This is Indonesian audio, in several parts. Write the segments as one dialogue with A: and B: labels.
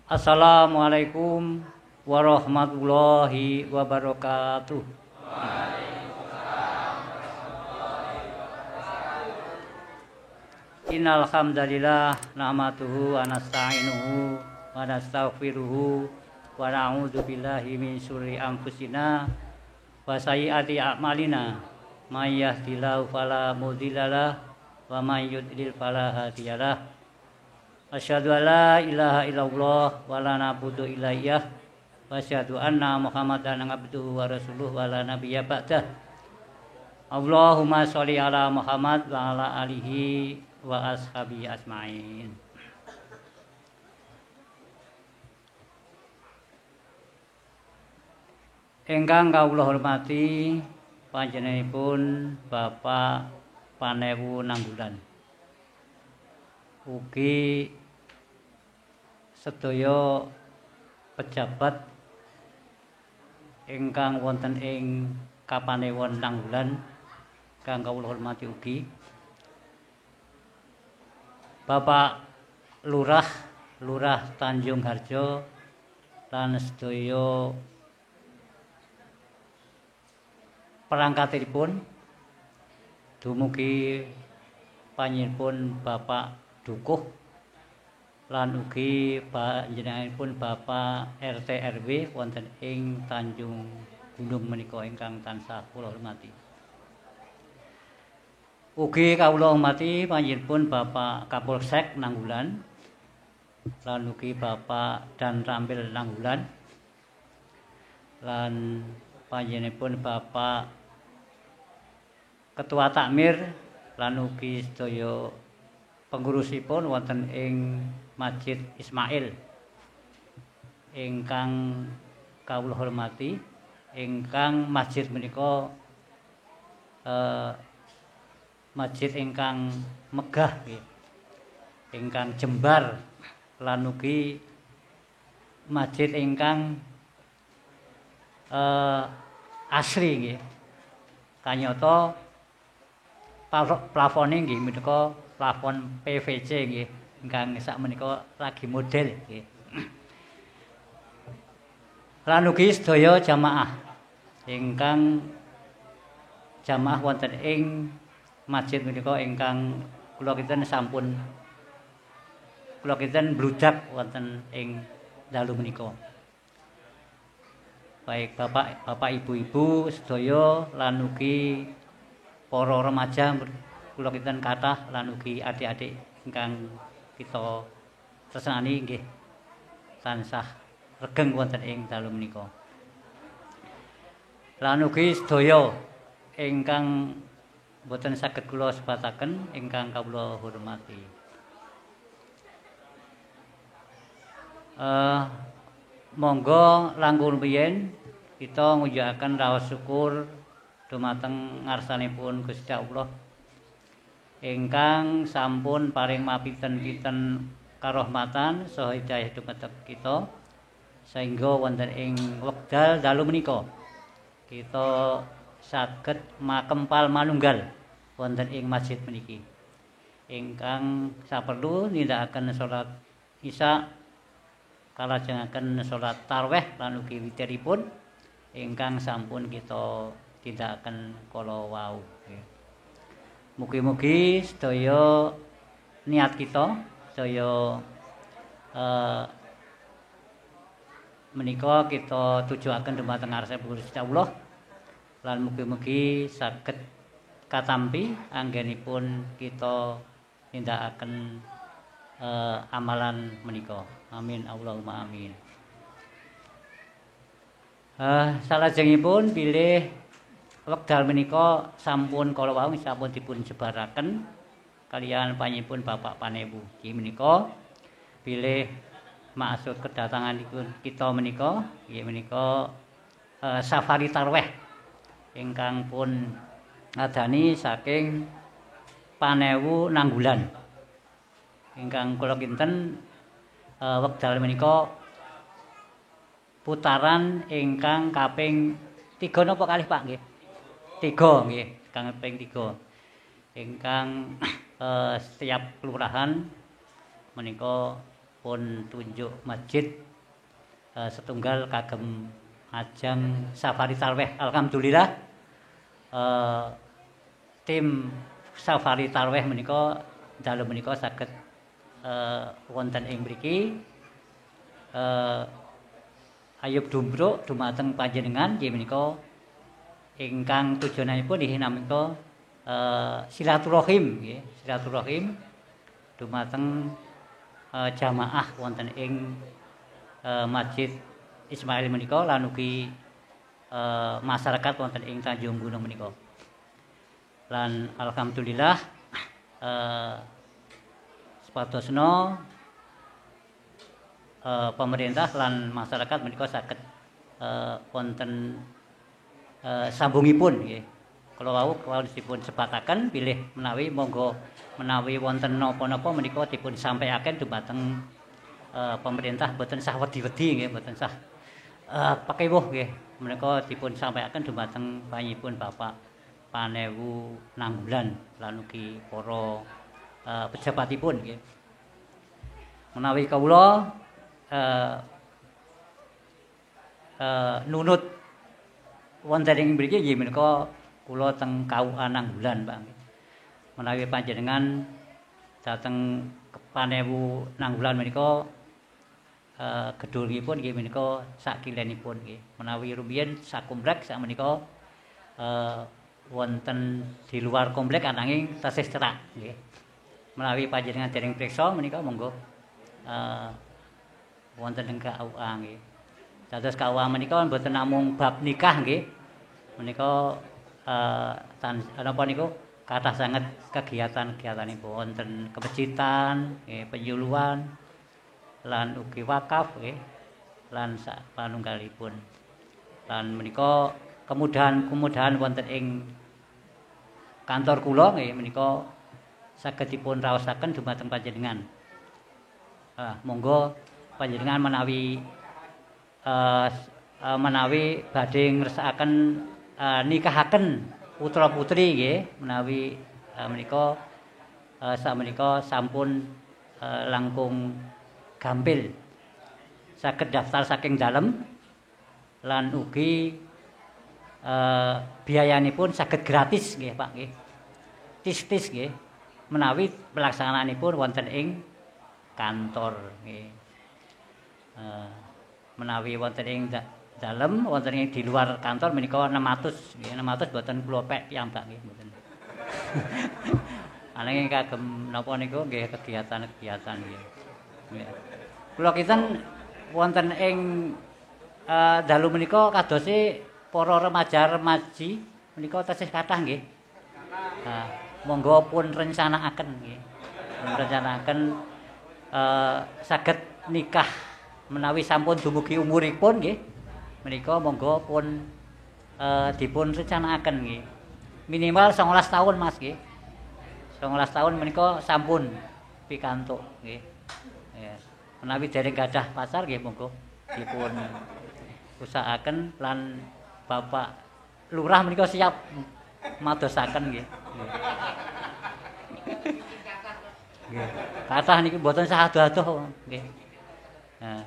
A: Assalamualaikum warahmatullahi wabarakatuh. Innal hamdalillah nahmaduhu wa nasta'inuhu wa nastaghfiruhu wa na'udzu billahi min syururi anfusina wa sayyiati a'malina. May yahdihillahu fala mudhillalah wa may yudlil fala hadiyalah. Asyhadu an la ilaha illallah wa la na'budu ilayyah wa asyhadu anna Muhammadan abduhu wa rasuluhu wa la nabiyya ba'dah. Allahumma sholli ala Muhammad wa ala alihi wa ashabihi asma'in. Ingkang kawula hormati panjenenganipun Bapak Panewu Nanggulan. Ugi sedaya pejabat ingkang wonten ing Kapanewon Nanggulan kang kawula hormati ugi Bapak Lurah Tanjung Harjo lan sedaya perangkatipun dumugi panjenenganipun Bapak Dukuh lan ugi panjenenganipun Bapak RT RW wonten ing Tanjung Gunung menika ingkang tansah kula hormati. Ugi kawula hormati panjenenganipun Bapak Kapolsek Nanggulan lan ugi Bapak Dan Rambil Nanggulan lan panjenenganipun Bapak Ketua Takmir lan ugi sedaya pengurusipun wonten ing Masjid Ismail ingkang kawula hormati, ingkang masjid menika masjid ingkang megah nggih, ingkang jembar lan ugi masjid ingkang asri nggih. Kanyata plafone nggih menika plafon PVC nggih, ingkang sakmenika lagi model nggih. Lan ugi sedaya jamaah ingkang jamaah wonten ing masjid menika ingkang kula kinten sampun kula kinten bludak wonten ing dalu menika. Baik bapak ibu-ibu sedaya lan ugi para remaja kula kinten kathah lan ugi adik-adik ingkang kita tresnani nggih tansah regeng wonten ing dalu menika. Lan ugi sedaya ingkang boten saged kula sebataken ingkang kawula hormati. Monggo langkung rumiyin kita ngujuaken raos syukur dumateng ngarsanipun Gusti Allah ingkang sampun paring mapiten-piten karahmatan saha hidayah dumateng kita sehingga wonten ing wekdal dalu menika kita saged makempal manunggal wonten ing masjid meniki. Ingkang saperlu nindakaken salat Isya kalajengaken salat tarawih lan ugi witiripun ingkang sampun kita tindakaken kala wau. Mugi-mugi sedaya niat kita sedaya menika kita tujuaken dumateng ngarsanipun Gusti Allah. Lan mugi-mugi saged katampi anggenipun kita nindakaken amalan menika. Amin Allahumma amin. Salajengipun bilih wekdal menika sampun kala wau sampun dipun jebaraken kaliyan panjenenganipun Bapak Panewu. Iki menika bilih maksud kedatanganipun kita menika nggih menika safari tarawih ingkang pun ngadani saking Panewu Nanggulan. Ingkang kula kinten wekdal menika putaran ingkang kaping 3 napa kalih Pak nggih? 3 nggih, kaping 3. Ingkang setiap kelurahan menika pun tunjuk masjid setunggal kagem ajang safari tarwih. Alhamdulillah tim safari tarwih menika dalem menika saged wonten ing mriki ayub dumbruk dumateng panjenengan nggih menika ingkang tujuanipun inggih namika silaturahim nggih, silaturahim dumateng jamaah wonten ing Masjid Ismail menika lan ugi masyarakat wonten ing Tanjung Gunung menika. Lan alhamdulillah sepatosna pemerintah lan masyarakat menika saged wonten sambungipun nggih. Kala wau dipun sebataken bilih menawi monggo menawi wonten napa-napa menika dipun sampaiaken dumateng pemerintah boten sah wedi-wedi nggih, boten sah pakewuh nggih. Menika dipun sampaiaken dumateng panjenenganipun Bapak Panewu Nanggulan lan ugi para pejabatipun nggih. Menawi kawula nunut wonten ing mriki nggih menika kula teng KUA Nanggulan, Pak. Menawi panjenengan dhateng Panewu Nanggulan menika gedungipun nggih menika sak kilenipun nggih. Menawi rumiyin sakomplek sak menika wonten di luar komplek ananging tasih cerak nggih. Menawi panjenengan dereng priksa menika monggo wonten ing KUA nggih. Dados KUA menika mboten namung bab nikah nggih. Menika napa niku kathah sanget kegiatan-kegiatanipun wonten kemasjidan, penyuluhan lan ugi wakaf nggih lan sapanunggalipun. Lan menika kemudahan-kemudahan wonten ing kantor kula nggih menika saged dipun raosaken dumateng panjenengan. Monggo panjenengan menawi badhe ngresakaken nikahaken putra-putri nggih menawi menika sakmenika sampun langkung gampil saged daftar saking dalem lan ugi biayanipun saged gratis nggih Pak nggih. Tis-tis nggih menawi pelaksanaanipun wonten ing kantor nggih. Menawi wonten ing dalem wonten ing di luar kantor menika 600 nggih 600 boten kula pek piyambak nggih mboten. Ananging kagem napa niku nggih kegiatan-kegiatan nggih. Kula kinten wonten ing dalu menika kadose para remaja-remaji menika tasih kathah nggih. Monggo pun rencanakaken nggih. Rencanakaken saged nikah menawi sampun dumugi umuripun nggih. Menika monggo pun dipun rencanakaken nggih. Minimal 19 tahun Mas nggih. 19 tahun menika sampun pikantuk nggih. Ya. Menawi dereng gadah pacar nggih monggo dipun usahakaken lan Bapak Lurah menika siap madosaken nggih. Nggih. Kathah niki mboten sah ado-ado nggih. Nah,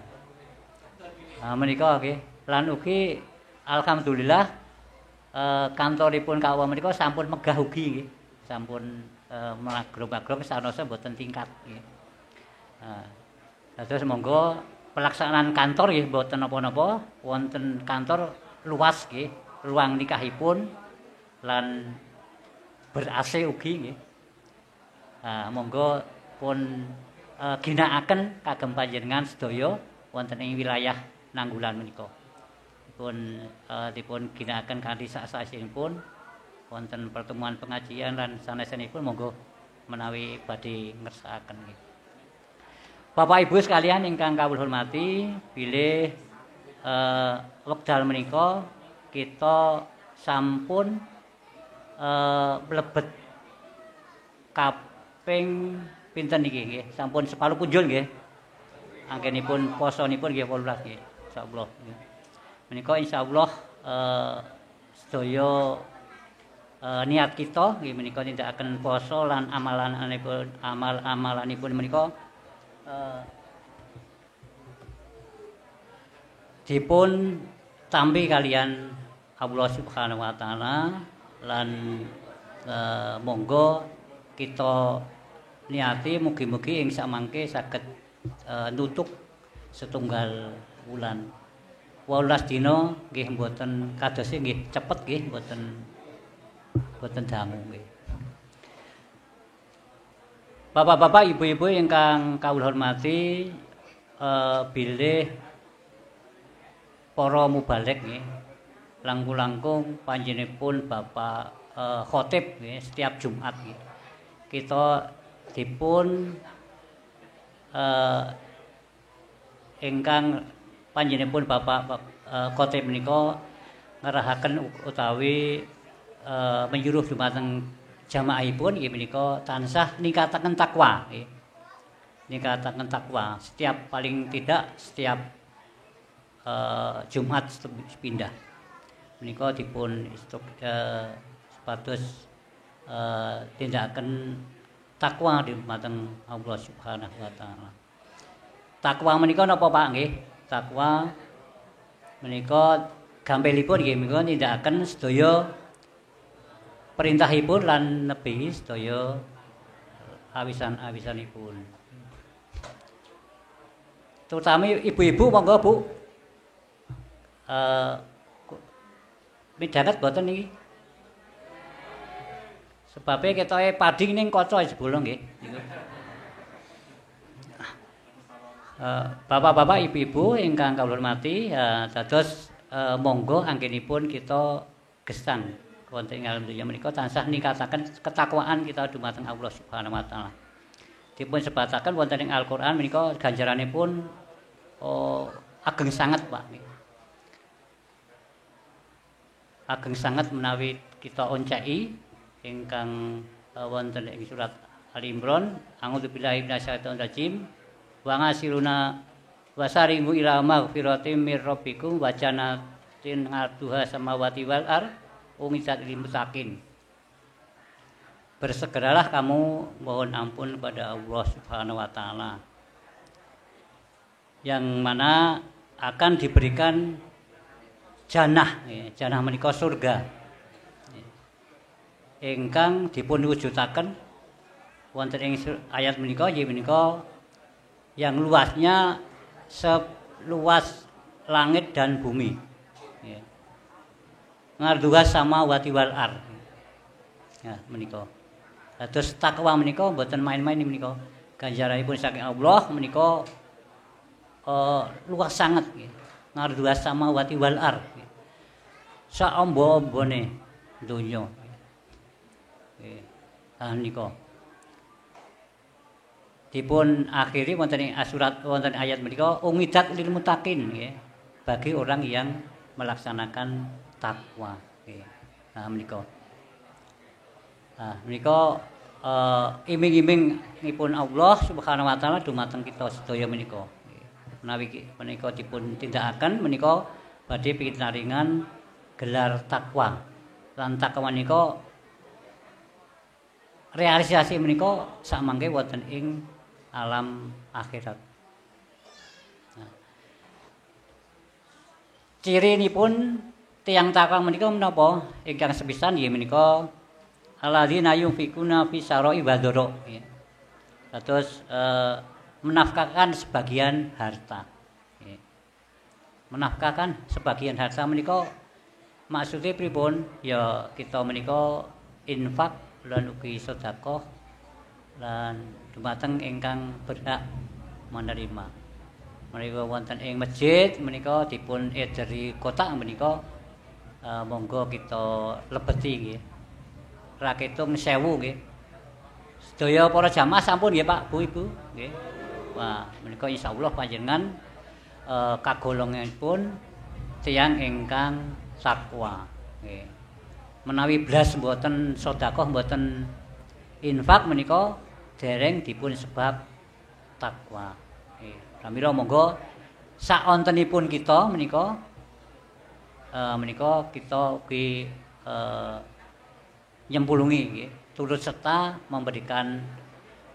A: menika nggih. Lan ugi alhamdulillah kantoripun KUA menika sampun megah ugi nggih. Sampun mlagrong-agrong sarana mboten tingkat nggih. Dados monggo pelaksanaan kantor nggih mboten napa-napa, wonten kantor luas nggih, ruang nikahipun lan ber-AC ugi nggih. Monggo pun ginakaken kagem panjenengan sedaya wonten ing wilayah Nanggulan menika. Dipun ginakaken kanthi sak-saestenipun wonten pertemuan pengajian lan sanesipun monggo menawi badhe ngersakaken nggih. Bapak Ibu sekalian ingkang kawula hormati, bilih wekdal menika kita sampun mlebet kaping pinten niki nggih? Sampun separuh punjul nggih. Anggenipun posonipun nggih 18 nggih. Insyaallah. Menika insyaallah sedaya niat kita nggih menika nindakaken poso lan amalanipun menika dipun tampi kalian Allah Subhanahu wa taala lan monggo kita niati mugi-mugi ing samangke saged nutuk setunggal wulan 18 dina nggih mboten kados nggih cepet nggih mboten dangu nggih. Bapak-bapak, ibu-ibu ingkang kawula hormati, bilih para mubalik nggih langkung-langkung panjenenganipun Bapak khotib nggih setiap Jumat nggih. Kita dipun ingkang panjenenganipun Bapak khotib menika ngarahaken utawi menyuruh dumateng jamaahipun inggih menika tansah ningkataken takwa nggih. Ningkataken takwa paling tidak setiap Jumat sepindah. Menika dipun supados tindakaken takwa dumateng Allah Subhanahu wa taala. Takwa menika napa Pak nggih? Takwa menika gampilipun nggih menika nindakaken sedaya perintahipun lan nebi sedaya awisan-awisanipun. Terutama ibu-ibu monggo Bu. Midhanget boten niki. Sebabe ketoke padi ning kaca jebul nggih niku. Bapak-bapak, ibu-ibu ingkang kawula hormati, dados monggo anggenipun kita gesang wonten ing alam dunya menika tansah ningkataken ketakwaan kita dumateng Allah Subhanahu wa taala. Dipun sebataken wonten ing Al-Qur'an menika ganjaranipun ageng sanget Pak. Ageng sanget menawi kita onceki ingkang wonten ing surat Al-Imran, a'udzubillahi minasyaitonir rajim. Wa ngasiluna wasarimu ila maghfiratin mir rabbikum wa jannatin 'arduha samawati wal ardh umidat lil muttaqin. Bersegeralah kamu mohon ampun kepada Allah Subhanahu wa taala, yang mana akan diberikan jannah, jannah menika surga ingkang dipun wujudaken wonten ing ayat menika nggih menika yang luasnya seluas langit dan bumi. Ngarduha sama wati wal ardh. Ya menika. Terus takwa menika mboten main-main menika. Ganjaranipun saking Allah menika luas sanget nggih. Ngarduha sama wati wal ardh. Sak ombo-ombone donya. Nggih. Menika. Dipun akhiri wonten ing surat wonten ayat menika umidat lil muttaqin nggih. Bagi orang yang melaksanakan takwa. Nah menika. Menika iming-imingipun Allah Subhanahu wa taala dumateng kita sedaya menika. Menawi menika dipun tindakaken menika badhe pitaringan gelar takwa. Lan takwa menika realisasi menika samangke wonten ing alam akhirat. Cirinipun tiyang takwa menika menapa? Ingkang sepisan nggih menika alladzina yunfikuna fi sarai wa dharra. Terus menafkahkan sebagian harta. Menafkahkan sebagian harta menika maksudnya pripun? Ya kita menika infak lan ugi sedekah lan dumateng ingkang berhak menerima. Menika wonten ing masjid menika dipun ederi kotak menika monggo kita lebeti nggih. Ra ketung 1000 nggih. Sedaya para jamaah sampun nggih Pak, Bu, Ibu nggih. Wah, menika insyaallah panjenengan kagolonganipun tiyang ingkang takwa nggih. Menawi blas mboten sedekah mboten infak menika dereng dipun sebab takwa. Pramila monggo saontenipun kita menika kita ugi nyempulungi nggih, turut serta memberikan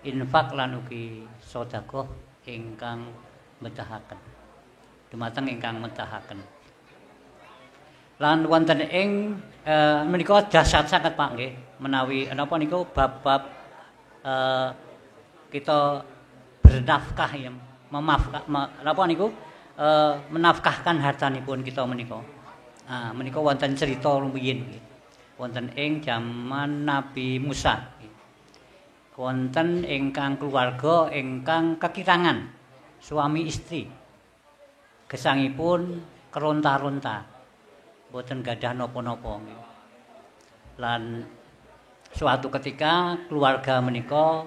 A: infak lan ugi sedekah ingkang mbetahaken. dumateng ingkang mentahaken. Lan wonten ing menika dahsyat sanget Pak nggih, menawi napa niku bab-bab kita bernafkah ya, napa niku menafkahkan hartanipun kita menika. Menika wonten cerita rumiyin nggih. Wonten ing jaman Nabi Musa. Wonten ingkang keluarga ingkang kekirangan suami istri. Gesangipun keronta-ronta. Boten gadah napa-napa. Lan suatu ketika keluarga menika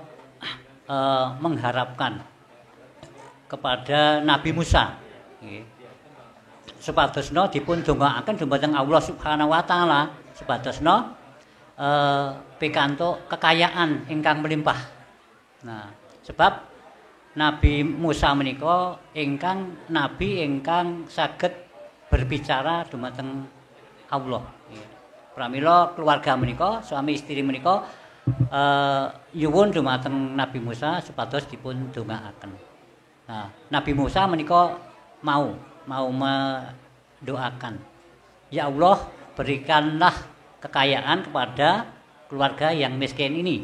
A: mengharapkan kepada Nabi Musa nggih. Supadosna dipun dongaaken dumateng Allah Subhanahu wa taala supadosna pikantuk kekayaan ingkang melimpah. Nah, sebab Nabi Musa menika ingkang nabi ingkang saged berbicara dumateng Allah. Pramila keluarga menika, suami istri menika nyuwun dumateng Nabi Musa supados dipun dongaaken. Nah, Nabi Musa menika mau mendoakan, ya Allah berikanlah kekayaan kepada keluarga yang miskin ini.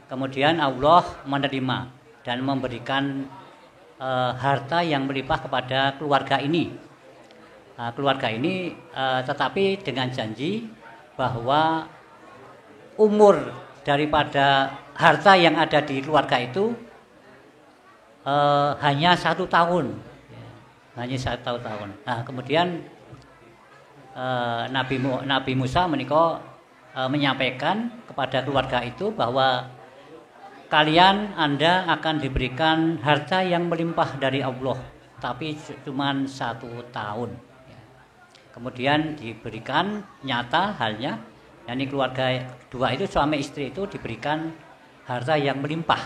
A: Kemudian Allah menerima dan memberikan harta yang melimpah kepada keluarga ini. Keluarga ini tetapi dengan janji bahwa umur daripada harta yang ada di keluarga itu hanya 1 tahun. Hanya 1 tahun. Nah, kemudian Nabi Musa menika menyampaikan kepada keluarga itu bahwa Anda akan diberikan harta yang melimpah dari Allah, tapi cuma 1 tahun. Kemudian diberikan nyata halnya, yakni keluarga dua itu suami istri itu diberikan harta yang melimpah,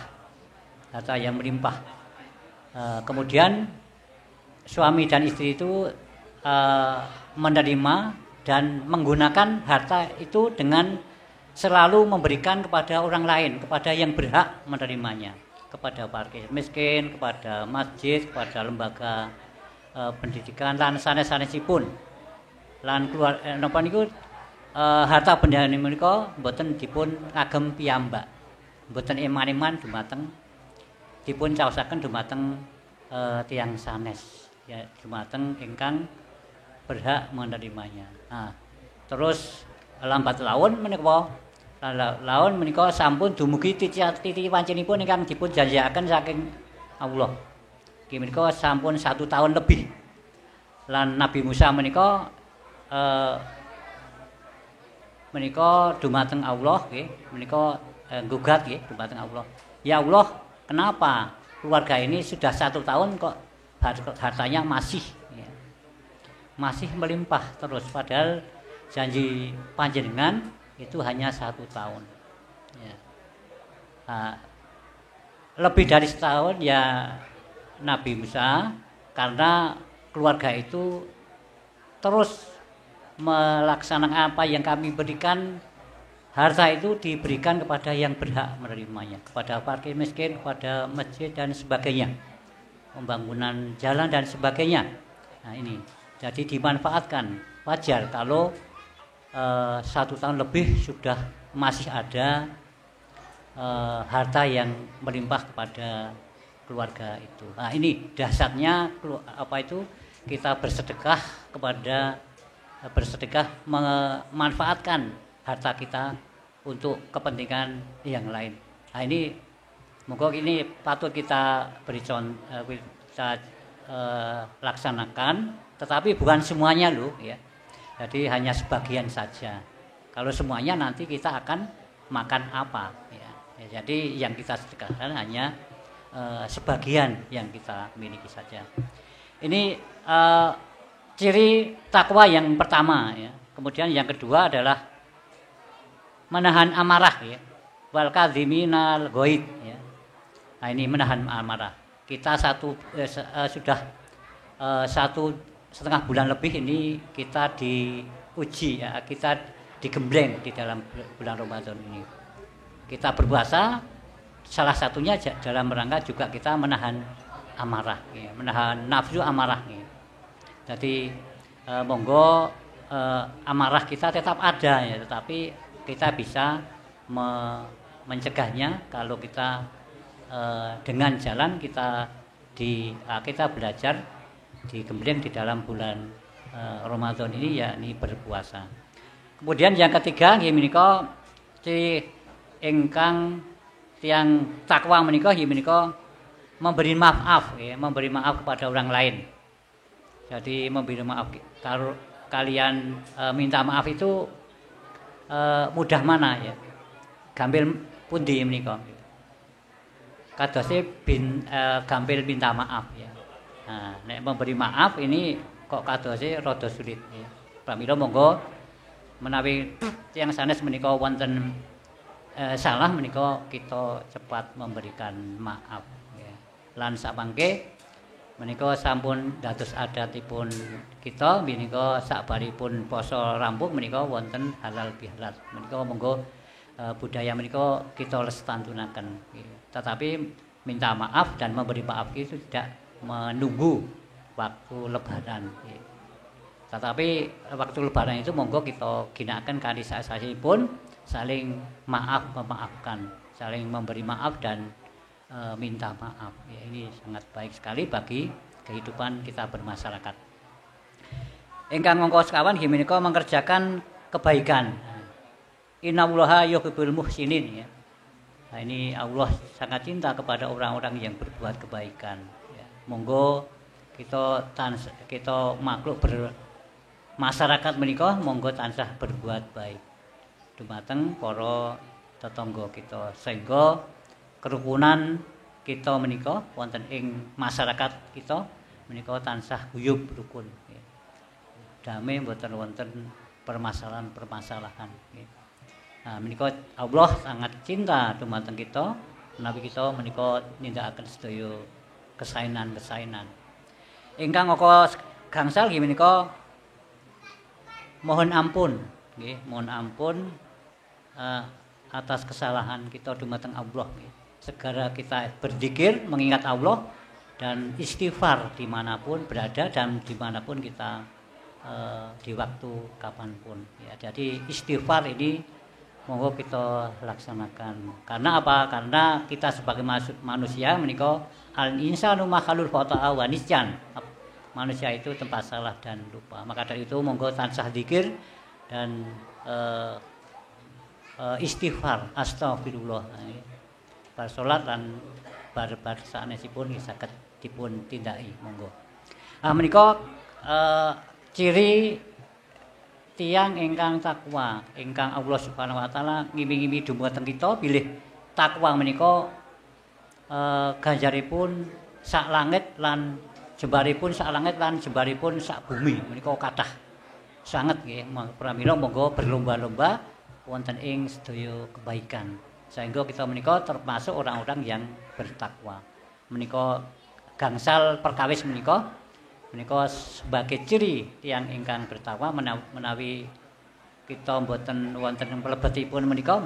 A: kemudian suami dan istri itu menerima dan menggunakan harta itu dengan selalu memberikan kepada orang lain, kepada yang berhak menerimanya, kepada fakir miskin, kepada masjid, kepada lembaga pendidikan lan sanes-sanesipun. Lan keluar napa niku harta benda menika mboten dipun kagem piyambak. Mboten iman-iman dumateng dipun caosaken dumateng tiyang sanes, ya dumateng ingkang berhak menerimanya. Nah, terus lambat laun menika sampun dumugi titik wancinipun ingkang dipun janjiaken saking Allah. Iki menika sampun 1 tahun lebih. Lan Nabi Musa menika dumateng Allah nggih, menika gugat nggih dumateng Allah. Ya Allah, kenapa keluarga ini sudah 1 tahun kok hartanya masih melimpah terus, padahal janji panjenengan itu hanya 1 tahun. Ya. Lebih dari setahun ya Nabi Musa, karena keluarga itu terus melaksanakan apa yang kami berikan, harta itu diberikan kepada yang berhak menerimanya, kepada fakir miskin, kepada masjid dan sebagainya, pembangunan jalan dan sebagainya. Nah ini, jadi dimanfaatkan. Wajar kalau 1 tahun lebih sudah masih ada harta yang melimpah kepada keluarga itu. Nah ini dahsyatnya kita bersedekah memanfaatkan harta kita untuk kepentingan yang lain. Nah ini moga ini patut kita laksanakan, tetapi bukan semuanya loh ya. Jadi hanya sebagian saja. Kalau semuanya nanti kita akan makan apa ya. Jadi yang kita sedekahkan hanya sebagian yang kita miliki saja. Ini ciri takwa yang pertama ya. Kemudian yang kedua adalah menahan amarah ya. Wal kadhiminal ghaid ya. Nah ini menahan amarah. Kita sudah 1,5 bulan lebih ini kita diuji ya, kita digembleng di dalam bulan Ramadan ini. Kita berpuasa, salah satunya dalam rangka juga kita menahan amarah, ya, menahan nafsu amarah. Ya. Jadi monggo amarah kita tetap ada ya, tetapi kita bisa mencegahnya kalau kita dengan jalan kita belajar kemudian di dalam bulan Ramadan ini yakni berpuasa. Kemudian yang ketiga nggih menika ingkang tiang takwa menika nggih menika memberi maaf ya, memberi maaf kepada orang lain. Jadi memberi maaf kalau kalian minta maaf itu mudah mana ya? Gampil pundi menika. Kadose gampil minta maaf ya. Nah, nek memberi maaf ini kok kadose rada sulit ya. Pramila monggo menawi tiyang sanes menika wonten salah menika kita cepat memberikan maaf ya. Lan sapangke menika sampun dados adatipun kita menika sakbaripun poso rampung menika wonten halal bihalal. Menika monggo budaya menika kita lestantunaken. Tetapi minta maaf dan memberi maaf itu tidak menunggu waktu lebaran. Tetapi waktu lebaran itu monggo kita ginakaken kanthi sasasipun saling maaf memaafkan, saling memberi maaf dan minta maaf. Ya, ini sangat baik sekali bagi kehidupan kita bermasyarakat. Ingkang mongko sekawan nggih menika mengerjakan kebaikan. Innallaha yuhibbul muhsinin ya. Nah, ini Allah sangat cinta kepada orang-orang yang berbuat kebaikan. Ya. Monggo kita makhluk masyarakat menika monggo tansah berbuat baik dumateng para tetangga kita sehingga kerukunan kita menika wonten ing masyarakat kita menika tansah guyub rukun. Ya. Damai mboten wonten permasalahan-permasalahan. Ya. Nah, menika Allah sangat cinta dumateng kita menawi kita menika nindakaken sedaya kesainan-kesainan. Ingkang angka gangsal nggih menika mohon ampun nggih, mohon ampun atas kesalahan kita dumateng Allah nggih. Segera kita berzikir mengingat Allah dan istighfar dimanapun berada dan dimanapun kita di waktu kapanpun ya. Jadi istighfar ini monggo kita laksanakan. Karena apa? Karena kita sebagai manusia menika al insanu makhlul khata'a wa nisyan. Manusia itu tempat salah dan lupa. Maka dari itu monggo tansah zikir dan istighfar, astagfirullah. Bar salat lan bar sanesipun saged dipun tindaki monggo. Menika ciri tiyang ingkang takwa, ingkang Allah Subhanahu wa taala ngimi-ngimi dumateng kita bilih takwa menika ganjaripun sak langit lan jembaripun sak langit lan jembaripun sak bumi menika kathah sanget nggih. Pramila monggo berlomba-lomba wonten ing sedaya kebaikan sehingga kita menika termasuk orang-orang yang bertakwa. Menika gangsal perkawis menika sebagai ciri tiyang ingkang bertakwa menawi kita mboten wonten mlebetipun menika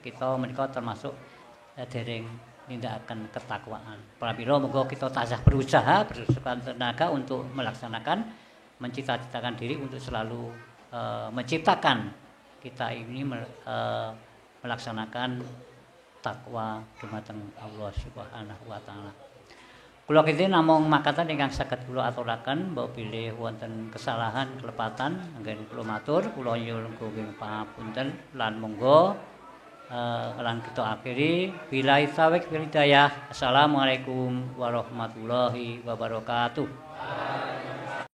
A: kita menika termasuk dereng nindakaken ketakwaan. Pramila monggo kita tansah berusaha bersekutu tenaga untuk melaksanakan mencita-citakan diri untuk selalu menciptakan kita ini melaksanakan takwa dumateng Allah Subhanahu wa taala. Kula kinten namung makaten ingkang saged kula aturaken mbok bilih wonten kesalahan kelepatan anggen kula matur kula nyuwun pangapunten lan monggo lan kita akhiri billahi taufiq wal hidayah. Assalamualaikum warahmatullahi wabarakatuh.